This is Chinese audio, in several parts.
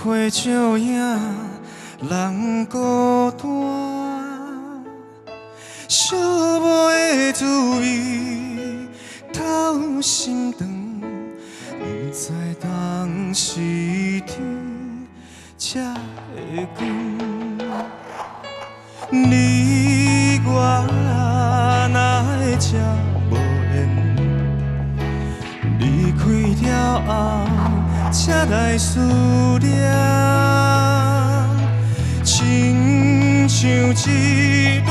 花照影，人孤单，寂寞的滋味透心肠，不知当时天才会光。你我哪会这无缘？离开了后，才来思念，亲像一蕊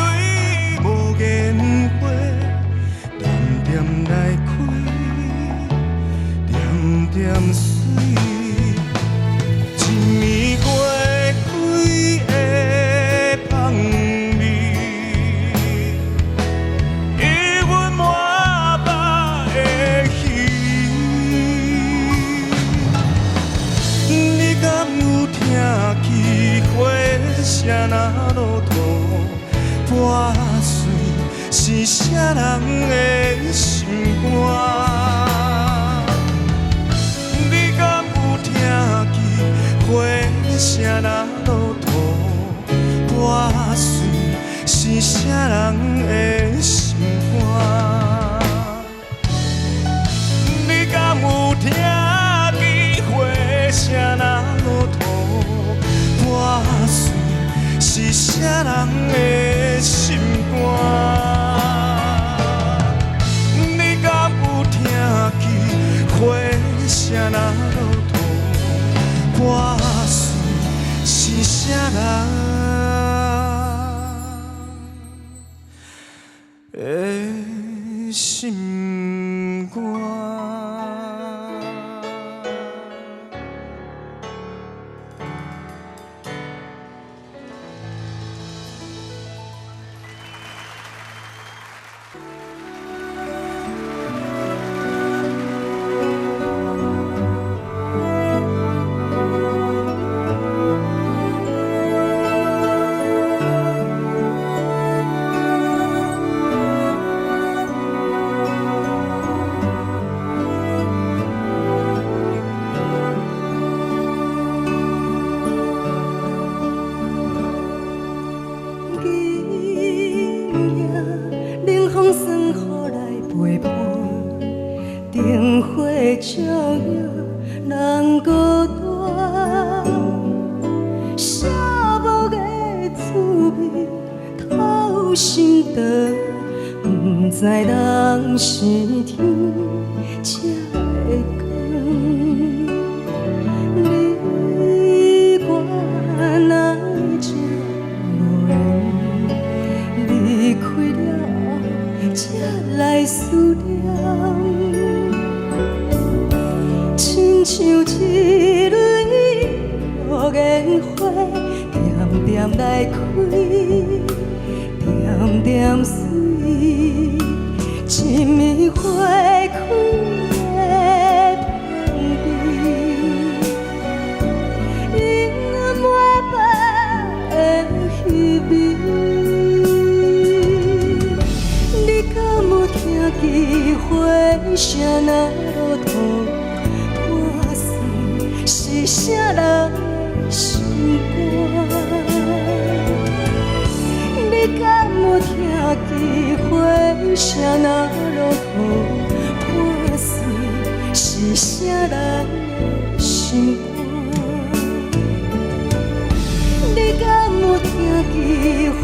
无言花，点点来开，点点水。一暝过开的香味，伊阮满腹的喜。你敢有听见花声若落土，破碎是啥人的心肝？你敢有听见花声若落土，破碎是啥人的心肝？你敢有听见花声若落土，破碎是啥人的心肝？你敢有听见花声若落土，破碎是啥人的心肝？照耀人孤单，寂寞的滋味透心肠，不知人是天才会讲。你我哪会这无缘，离开了才来思念。亲像一蕊无烟花，点点来开，点点水，一暝花开的香味，永远满腹的虚味。你敢有听见花声若落土？是啥人的心肝？你敢有听见花声若落土破碎？是啥人的心肝？你敢有听见花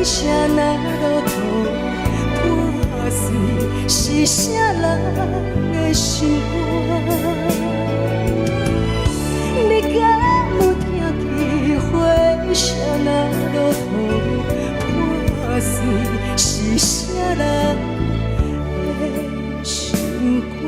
声若落土破碎？是啥人的心肝？你敢有听见花声若落土破碎？是啥人的心肝？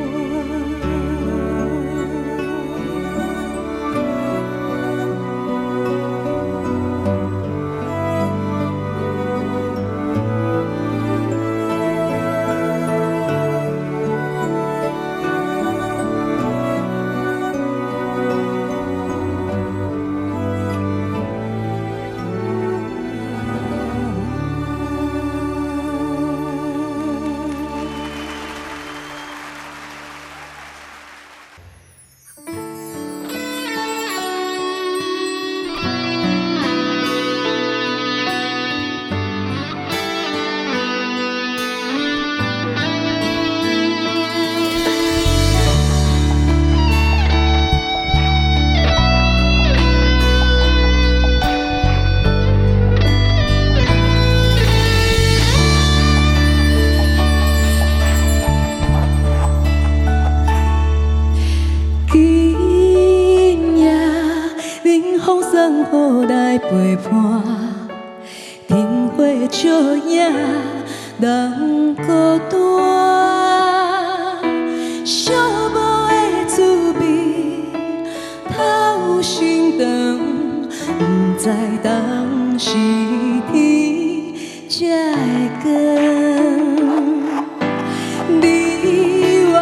雨来陪伴，灯火照影人孤单，寂寞的滋味透心肠，不知当时天才会讲。你我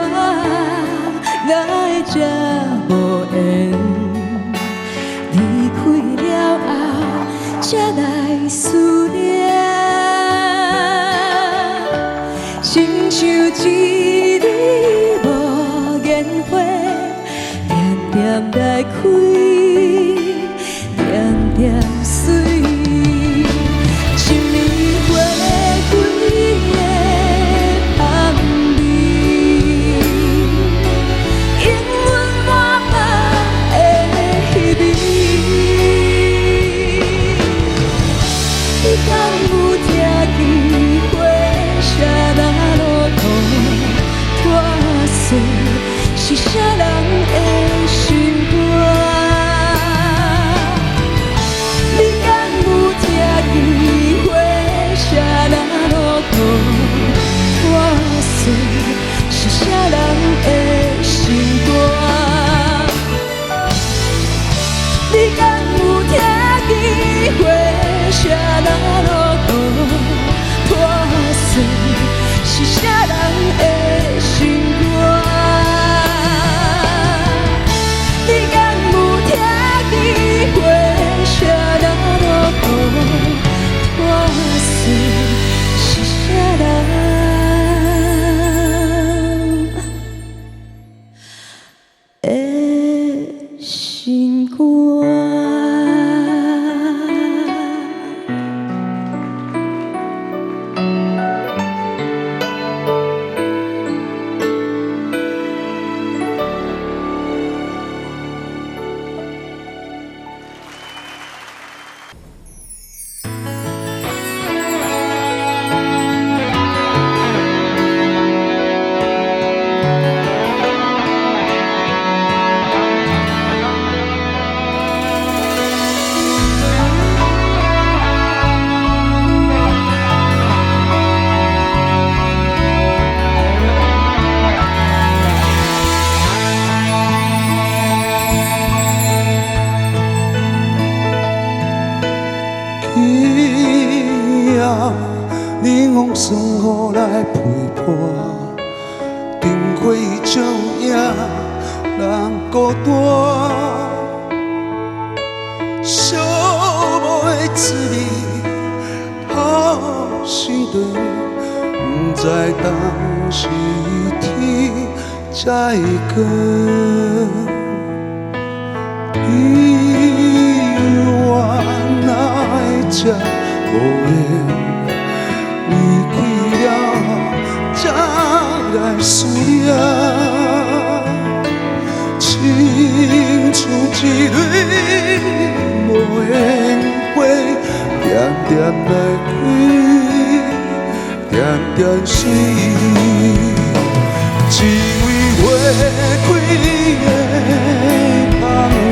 哪会这无缘？才来思念，亲像一蕊无烟花，点点来开，点点水，一暝花开的香味，永远满腹的虚味。你敢有听见花声若落土破碎？是啥人的心肝？你敢有听见花声若落土破碎？是啥人的心肝？你敢有听见花声若落土破碎？是啥人的心肝？你敢有听见花声若落土破碎？是啥人的心肝？风霜雨来陪伴，灯火照影人孤单，寂寞的滋味好心肠，不知当时天才会光。原来这无缘，离开了才来思念。青春一蕊无言花，点点来开，点点水，只为花开的香味。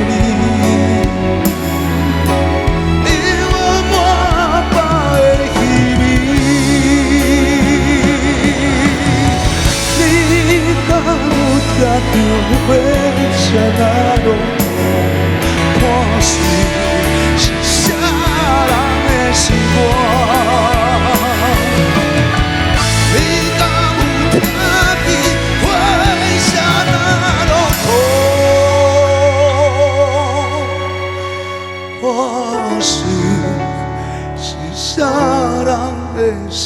听着花声那落雨，看水是啥人的心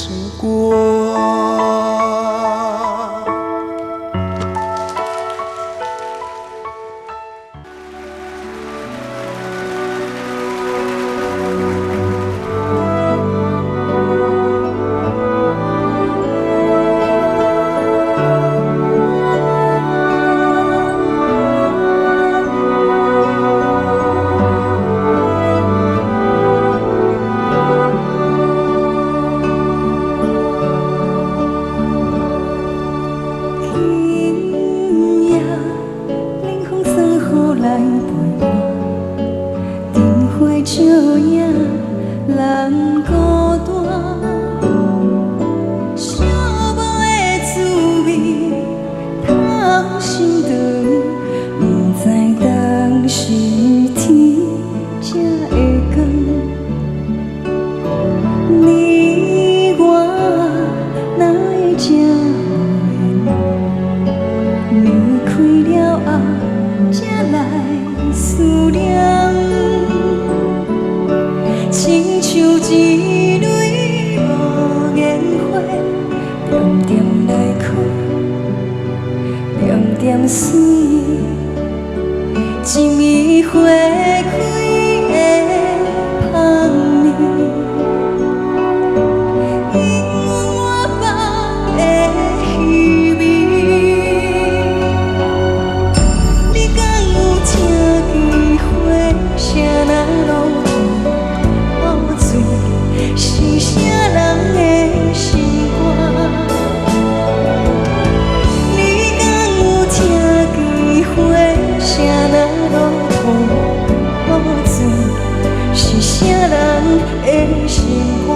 肝？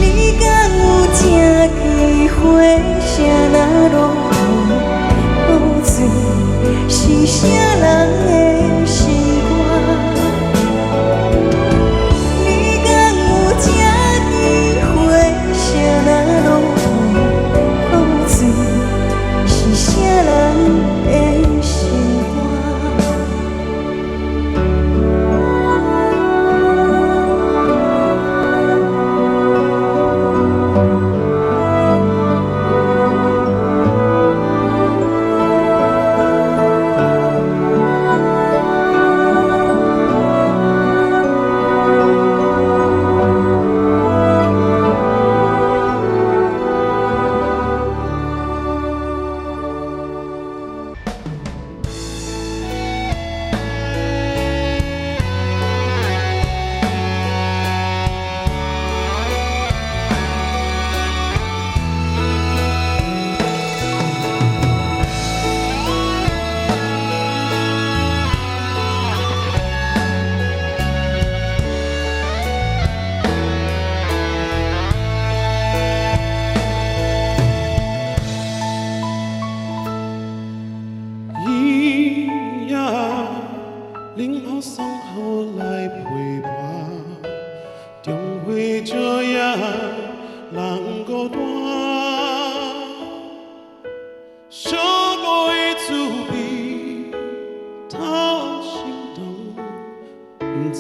你敢有听见花声那落雨？看水是啥人的心肝？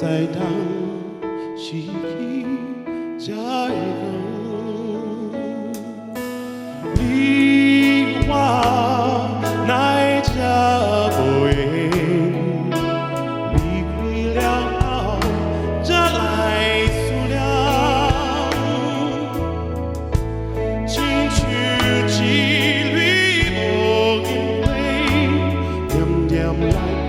在当时才会讲，你我哪会这无缘？离开了后，才来思念，亲像一缕无言花，点点来。